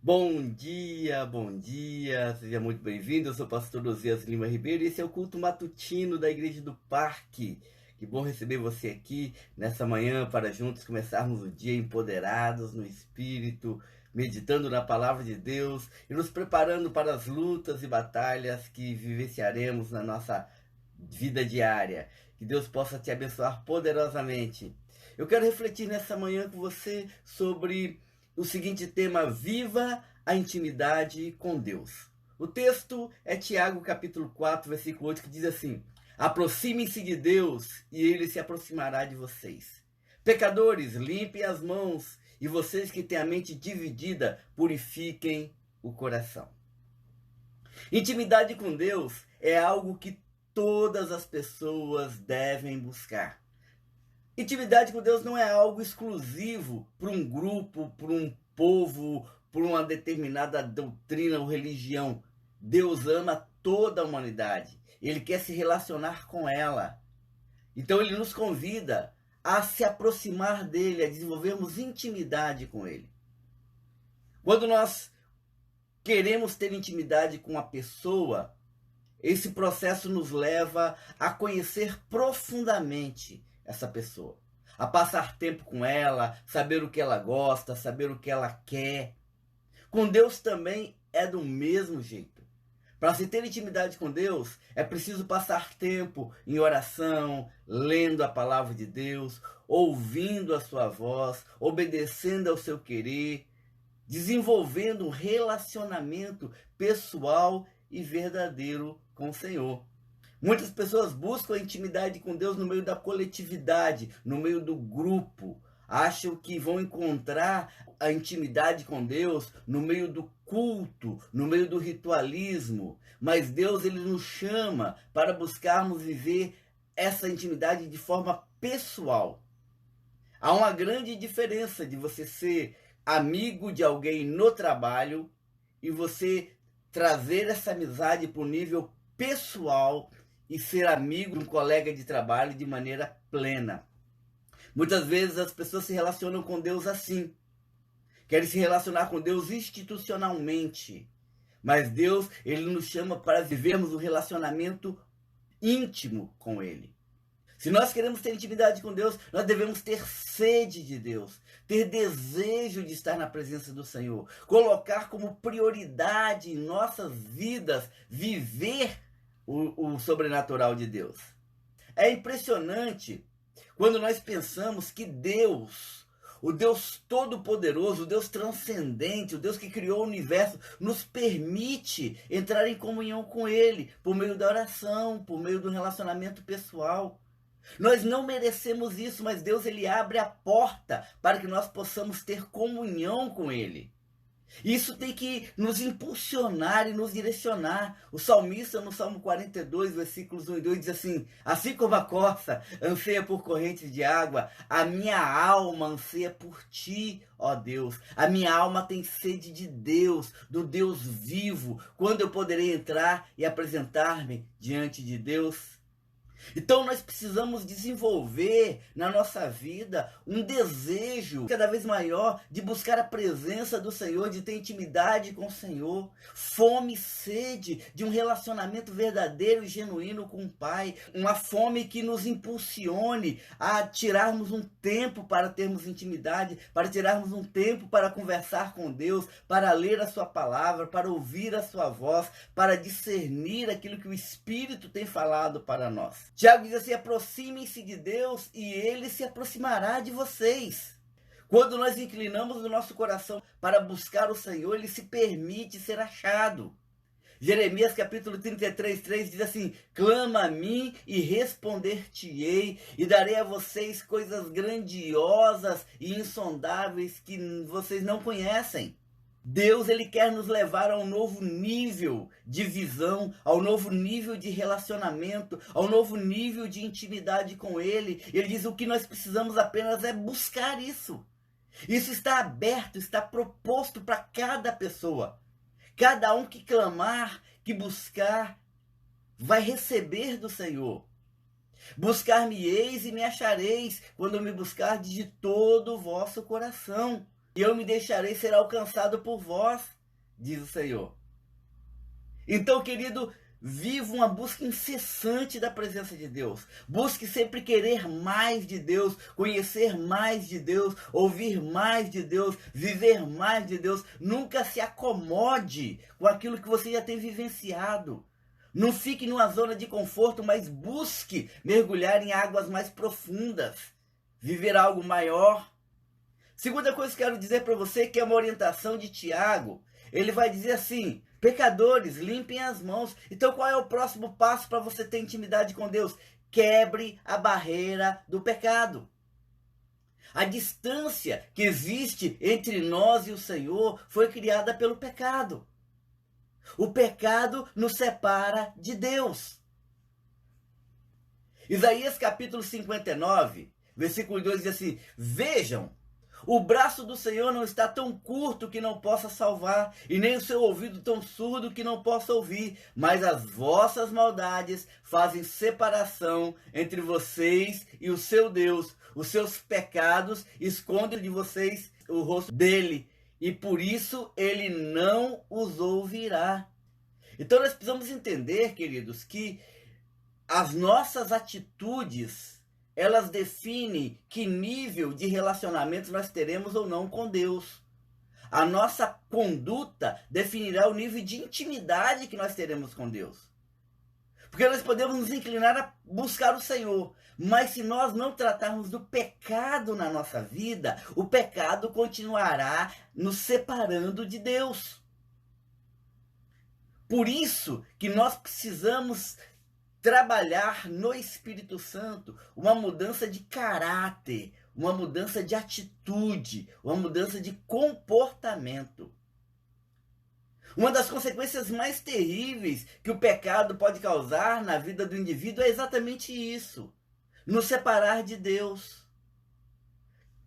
Bom dia, seja muito bem-vindo. Eu sou o pastor Osias Lima Ribeiro e esse é o culto matutino da Igreja do Parque. Que bom receber você aqui nessa manhã para juntos começarmos o dia empoderados no Espírito, meditando na Palavra de Deus e nos preparando para as lutas e batalhas que vivenciaremos na nossa vida diária. Que Deus possa te abençoar poderosamente. Eu quero refletir nessa manhã com você sobre o seguinte tema: viva a intimidade com Deus. O texto é Tiago capítulo 4, versículo 8, que diz assim: aproximem-se de Deus e ele se aproximará de vocês. Pecadores, limpem as mãos, e vocês que têm a mente dividida, purifiquem o coração. Intimidade com Deus é algo que todas as pessoas devem buscar. Intimidade com Deus não é algo exclusivo para um grupo, para um povo, por uma determinada doutrina ou religião. Deus ama toda a humanidade. Ele quer se relacionar com ela. Então ele nos convida a se aproximar dele, a desenvolvermos intimidade com ele. Quando nós queremos ter intimidade com a pessoa, esse processo nos leva a conhecer profundamente essa pessoa, a passar tempo com ela, saber o que ela gosta, saber o que ela quer. Com Deus também é do mesmo jeito. Para se ter intimidade com Deus, é preciso passar tempo em oração, lendo a palavra de Deus, ouvindo a sua voz, obedecendo ao seu querer, desenvolvendo um relacionamento pessoal e verdadeiro com o Senhor. Muitas pessoas buscam a intimidade com Deus no meio da coletividade, no meio do grupo. Acham que vão encontrar a intimidade com Deus no meio do culto, no meio do ritualismo. Mas Deus, ele nos chama para buscarmos viver essa intimidade de forma pessoal. Há uma grande diferença de você ser amigo de alguém no trabalho e você trazer essa amizade para o nível pessoal e ser amigo de um colega de trabalho de maneira plena. Muitas vezes as pessoas se relacionam com Deus assim. Querem se relacionar com Deus institucionalmente. Mas Deus, ele nos chama para vivermos um relacionamento íntimo com ele. Se nós queremos ter intimidade com Deus, nós devemos ter sede de Deus, ter desejo de estar na presença do Senhor, colocar como prioridade em nossas vidas viver o sobrenatural de Deus. É impressionante quando nós pensamos que Deus, o Deus todo-poderoso, o Deus transcendente, o Deus que criou o universo, nos permite entrar em comunhão com Ele por meio da oração, por meio do relacionamento pessoal. Nós não merecemos isso, mas Deus, ele abre a porta para que nós possamos ter comunhão com Ele. Isso tem que nos impulsionar e nos direcionar. O salmista, no Salmo 42, versículos 1 e 2, diz assim: assim como a corça anseia por correntes de água, a minha alma anseia por ti, ó Deus. A minha alma tem sede de Deus, do Deus vivo. Quando eu poderei entrar e apresentar-me diante de Deus? Então nós precisamos desenvolver na nossa vida um desejo cada vez maior de buscar a presença do Senhor, de ter intimidade com o Senhor, fome e sede de um relacionamento verdadeiro e genuíno com o Pai, uma fome que nos impulsione a tirarmos um tempo para termos intimidade, para tirarmos um tempo para conversar com Deus, para ler a sua palavra, para ouvir a sua voz, para discernir aquilo que o Espírito tem falado para nós. Tiago diz assim: aproximem-se de Deus e ele se aproximará de vocês. Quando nós inclinamos o nosso coração para buscar o Senhor, ele se permite ser achado. Jeremias capítulo 33, 3 diz assim: clama a mim e responder-te-ei, e darei a vocês coisas grandiosas e insondáveis que vocês não conhecem. Deus, ele quer nos levar a um novo nível de visão, ao novo nível de relacionamento, ao novo nível de intimidade com ele. Ele diz: o que nós precisamos apenas é buscar isso. Isso está aberto, está proposto para cada pessoa. Cada um que clamar, que buscar, vai receber do Senhor. Buscar-me-eis e me achareis, quando me buscardes de todo o vosso coração. E eu me deixarei ser alcançado por vós. diz o Senhor. Então, querido, viva uma busca incessante da presença de Deus. Busque sempre querer mais de Deus, conhecer mais de Deus, ouvir mais de Deus, viver mais de Deus. Nunca se acomode com aquilo que você já tem vivenciado. Não fique numa zona de conforto, mas busque mergulhar em águas mais profundas, viver algo maior. Segunda coisa que eu quero dizer para você, que é uma orientação de Tiago. Ele vai dizer assim: pecadores, limpem as mãos. Então qual é o próximo passo para você ter intimidade com Deus? Quebre a barreira do pecado. A distância que existe entre nós e o Senhor foi criada pelo pecado. O pecado nos separa de Deus. Isaías capítulo 59, versículo 2 diz assim: vejam, o braço do Senhor não está tão curto que não possa salvar, e nem o seu ouvido tão surdo que não possa ouvir, mas as vossas maldades fazem separação entre vocês e o seu Deus. Os seus pecados escondem de vocês o rosto dele, e por isso ele não os ouvirá. Então nós precisamos entender, queridos, que as nossas atitudes, elas definem que nível de relacionamento nós teremos ou não com Deus. A nossa conduta definirá o nível de intimidade que nós teremos com Deus. Porque nós podemos nos inclinar a buscar o Senhor, mas se nós não tratarmos do pecado na nossa vida, o pecado continuará nos separando de Deus. Por isso que nós precisamos trabalhar no Espírito Santo uma mudança de caráter, uma mudança de atitude, uma mudança de comportamento. Uma das consequências mais terríveis que o pecado pode causar na vida do indivíduo é exatamente isso: nos separar de Deus.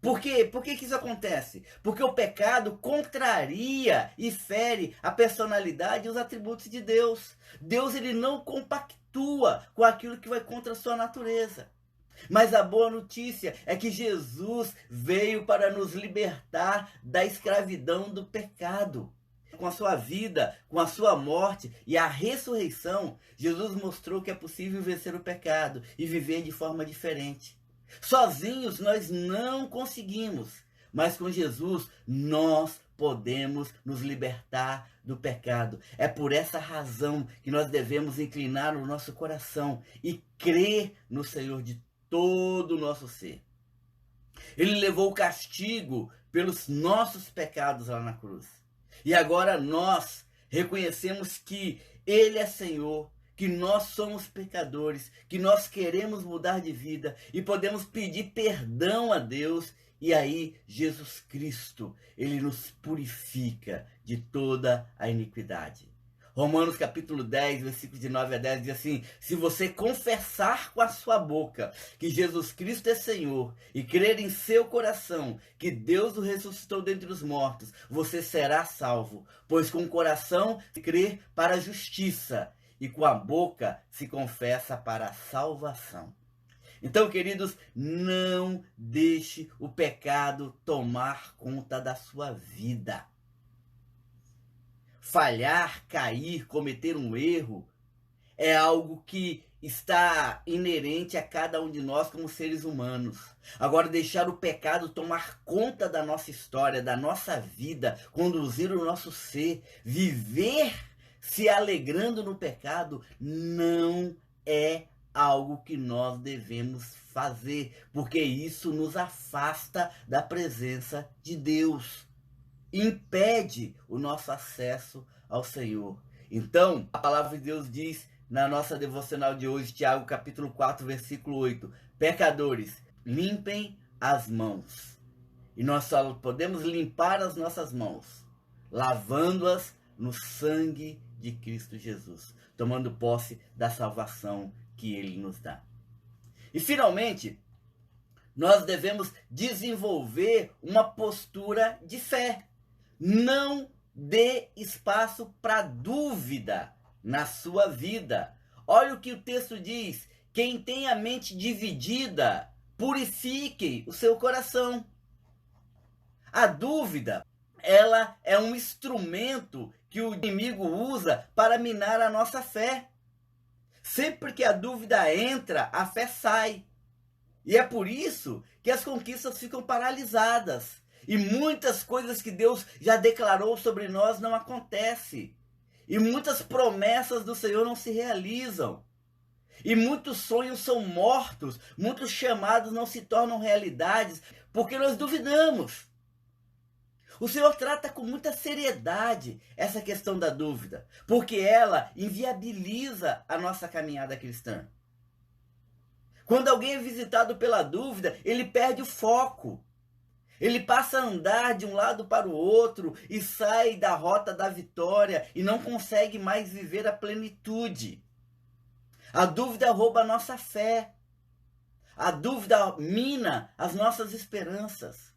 Por quê? Por que isso acontece? Porque o pecado contraria e fere a personalidade e os atributos de Deus. Deus, ele não compactua com aquilo que vai contra a sua natureza. Mas a boa notícia é que Jesus veio para nos libertar da escravidão do pecado. Com a sua vida, com a sua morte e a ressurreição, Jesus mostrou que é possível vencer o pecado e viver de forma diferente. Sozinhos nós não conseguimos, mas com Jesus nós podemos nos libertar do pecado. É por essa razão que nós devemos inclinar o nosso coração e crer no Senhor de todo o nosso ser. Ele levou o castigo pelos nossos pecados lá na cruz. E agora nós reconhecemos que Ele é Senhor, que nós somos pecadores, que nós queremos mudar de vida e podemos pedir perdão a Deus. E aí Jesus Cristo, Ele nos purifica de toda a iniquidade. Romanos capítulo 10, versículos de 9 a 10 diz assim: se você confessar com a sua boca que Jesus Cristo é Senhor e crer em seu coração que Deus o ressuscitou dentre os mortos, você será salvo, pois com o coração se crê para a justiça e com a boca se confessa para a salvação. Então, queridos, não deixe o pecado tomar conta da sua vida. Falhar, cair, cometer um erro é algo que está inerente a cada um de nós como seres humanos. Agora, deixar o pecado tomar conta da nossa história, da nossa vida, conduzir o nosso ser, viver se alegrando no pecado, não é algo que nós devemos fazer, porque isso nos afasta da presença de Deus, impede o nosso acesso ao Senhor. Então, a palavra de Deus diz na nossa devocional de hoje, Tiago capítulo 4, versículo 8, pecadores, limpem as mãos. E nós só podemos limpar as nossas mãos, lavando-as no sangue de Cristo Jesus, tomando posse da salvação que Ele nos dá. E finalmente, nós devemos desenvolver uma postura de fé. Não dê espaço para dúvida na sua vida. Olha o que o texto diz: quem tem a mente dividida, purifique o seu coração. A dúvida ela é um instrumento que o inimigo usa para minar a nossa fé. Sempre que a dúvida entra, a fé sai. E é por isso que as conquistas ficam paralisadas. E muitas coisas que Deus já declarou sobre nós não acontecem. E muitas promessas do Senhor não se realizam. E muitos sonhos são mortos, muitos chamados não se tornam realidades, porque nós duvidamos. O Senhor trata com muita seriedade essa questão da dúvida, porque ela inviabiliza a nossa caminhada cristã. Quando alguém é visitado pela dúvida, ele perde o foco. Ele passa a andar de um lado para o outro e sai da rota da vitória e não consegue mais viver a plenitude. A dúvida rouba a nossa fé. A dúvida mina as nossas esperanças.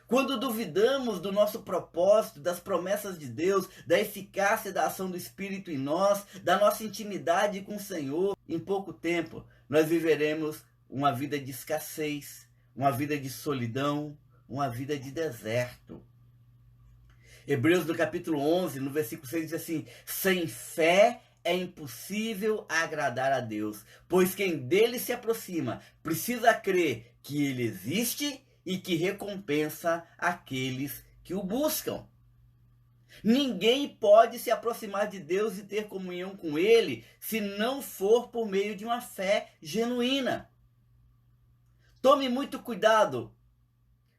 Quando duvidamos do nosso propósito, das promessas de Deus, da eficácia da ação do Espírito em nós, da nossa intimidade com o Senhor, em pouco tempo nós viveremos uma vida de escassez, uma vida de solidão, uma vida de deserto. Hebreus no capítulo 11, no versículo 6 diz assim: sem fé é impossível agradar a Deus, pois quem dele se aproxima precisa crer que ele existe e que recompensa aqueles que o buscam. Ninguém pode se aproximar de Deus e ter comunhão com ele se não for por meio de uma fé genuína. Tome muito cuidado,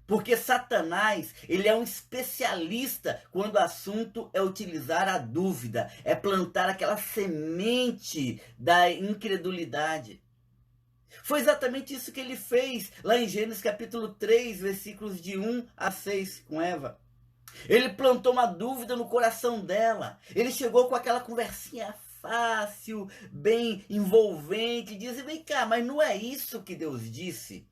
porque Satanás, ele é um especialista quando o assunto é utilizar a dúvida, é plantar aquela semente da incredulidade. Foi exatamente isso que ele fez lá em Gênesis capítulo 3, versículos de 1 a 6 com Eva. Ele plantou uma dúvida no coração dela. Ele chegou com aquela conversinha fácil, bem envolvente, dizendo: vem cá, mas não é isso que Deus disse?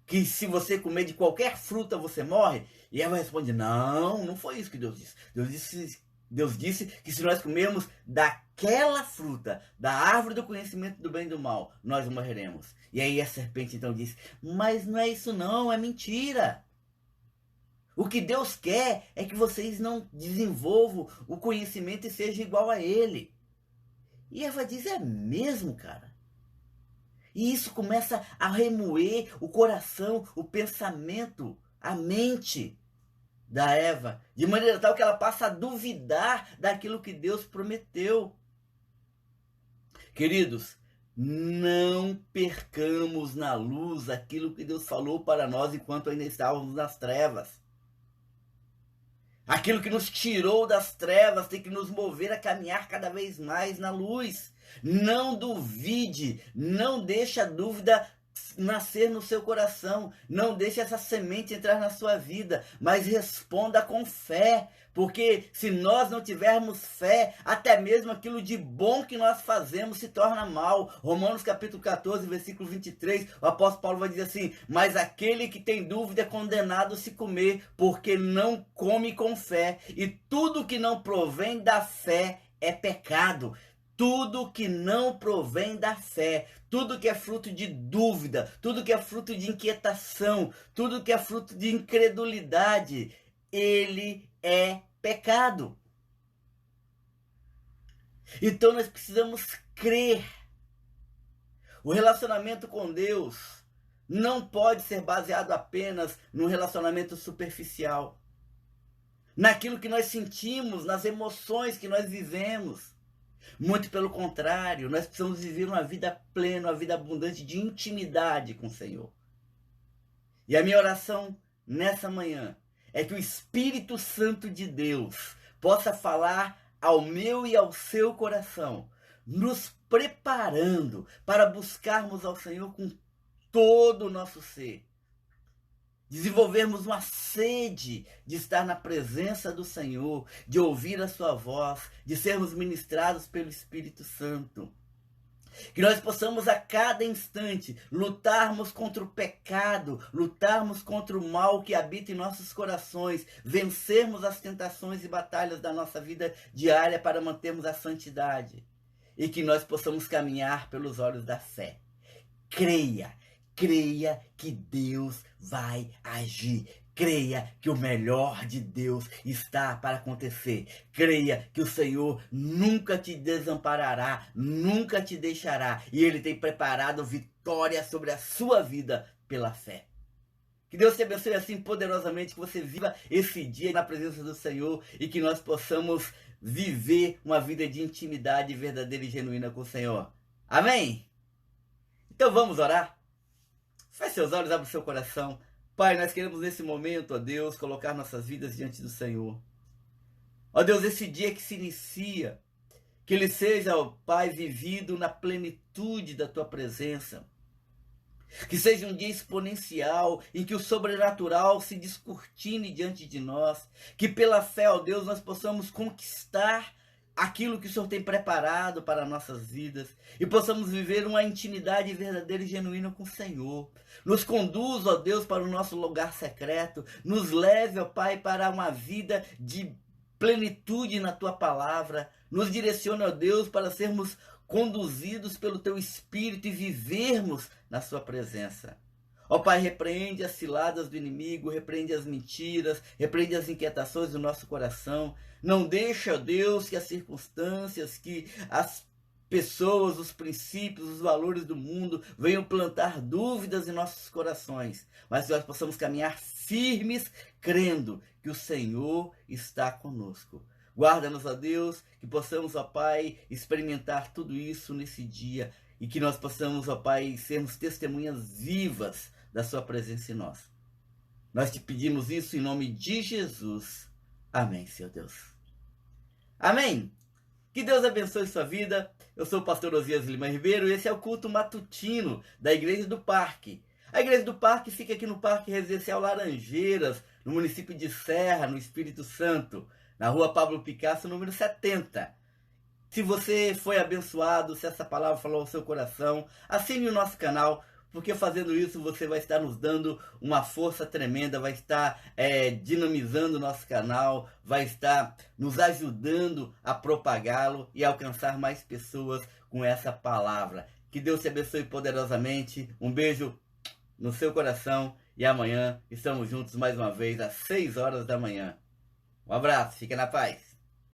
Que se você comer de qualquer fruta você morre? E Eva responde: não, não foi isso que Deus disse. Deus disse que se nós comermos daquela fruta, da árvore do conhecimento do bem e do mal, nós morreremos. E aí a serpente então disse: mas não é isso não, é mentira. O que Deus quer é que vocês não desenvolvam o conhecimento e sejam igual a ele. E Eva diz: é mesmo, cara? E isso começa a remoer o coração, o pensamento, a mente da Eva, de maneira tal que ela passa a duvidar daquilo que Deus prometeu. Queridos, não percamos na luz aquilo que Deus falou para nós enquanto ainda estávamos nas trevas. Aquilo que nos tirou das trevas tem que nos mover a caminhar cada vez mais na luz. Não duvide, não deixe a dúvida nascer no seu coração, não deixe essa semente entrar na sua vida, mas responda com fé, porque se nós não tivermos fé, até mesmo aquilo de bom que nós fazemos se torna mal. Romanos capítulo 14, versículo 23, o apóstolo Paulo vai dizer assim: mas aquele que tem dúvida é condenado a se comer, porque não come com fé, e tudo que não provém da fé é pecado. Tudo que não provém da fé, tudo que é fruto de dúvida, tudo que é fruto de inquietação, tudo que é fruto de incredulidade, ele é pecado. Então nós precisamos crer. O relacionamento com Deus não pode ser baseado apenas num relacionamento superficial, naquilo que nós sentimos, nas emoções que nós vivemos. Muito pelo contrário, nós precisamos viver uma vida plena, uma vida abundante de intimidade com o Senhor. E a minha oração nessa manhã é que o Espírito Santo de Deus possa falar ao meu e ao seu coração, nos preparando para buscarmos ao Senhor com todo o nosso ser. Desenvolvermos uma sede de estar na presença do Senhor, de ouvir a sua voz, de sermos ministrados pelo Espírito Santo. Que nós possamos a cada instante lutarmos contra o pecado, lutarmos contra o mal que habita em nossos corações, vencermos as tentações e batalhas da nossa vida diária para mantermos a santidade. E que nós possamos caminhar pelos olhos da fé. Creia que Deus vai agir. Creia que o melhor de Deus está para acontecer. Creia que o Senhor nunca te desamparará, nunca te deixará. E Ele tem preparado vitória sobre a sua vida pela fé. Que Deus te abençoe assim poderosamente, que você viva esse dia na presença do Senhor e que nós possamos viver uma vida de intimidade verdadeira e genuína com o Senhor. Amém? Então vamos orar? Feche seus olhos, abre o seu coração. Pai, nós queremos nesse momento, ó Deus, colocar nossas vidas diante do Senhor. Ó Deus, esse dia que se inicia, que ele seja, ó Pai, vivido na plenitude da Tua presença. Que seja um dia exponencial, em que o sobrenatural se descortine diante de nós. Que pela fé, ó Deus, nós possamos conquistar aquilo que o Senhor tem preparado para nossas vidas e possamos viver uma intimidade verdadeira e genuína com o Senhor. Nos conduz, ó Deus, para o nosso lugar secreto. Nos leve, ó Pai, para uma vida de plenitude na Tua palavra. Nos direciona, ó Deus, para sermos conduzidos pelo Teu Espírito e vivermos na Sua presença. Ó Pai, repreende as ciladas do inimigo, repreende as mentiras, repreende as inquietações do nosso coração. Não deixa, ó Deus, que as circunstâncias, que as pessoas, os princípios, os valores do mundo venham plantar dúvidas em nossos corações, mas que nós possamos caminhar firmes, crendo que o Senhor está conosco. Guarda-nos, ó Deus, que possamos, ó Pai, experimentar tudo isso nesse dia e que nós possamos, ó Pai, sermos testemunhas vivas da Sua presença em nós. Nós te pedimos isso em nome de Jesus. Amém, Senhor Deus. Amém. Que Deus abençoe sua vida. Eu sou o pastor Osias Lima Ribeiro e esse é o culto matutino da Igreja do Parque. A Igreja do Parque fica aqui no Parque Residencial Laranjeiras, no município de Serra, no Espírito Santo, na rua Pablo Picasso, número 70. Se você foi abençoado, se essa palavra falou ao seu coração, assine o nosso canal, porque fazendo isso você vai estar nos dando uma força tremenda, vai estar dinamizando o nosso canal, vai estar nos ajudando a propagá-lo e alcançar mais pessoas com essa palavra. Que Deus te abençoe poderosamente. Um beijo no seu coração e amanhã estamos juntos mais uma vez às 6 horas da manhã. Um abraço, fica na paz.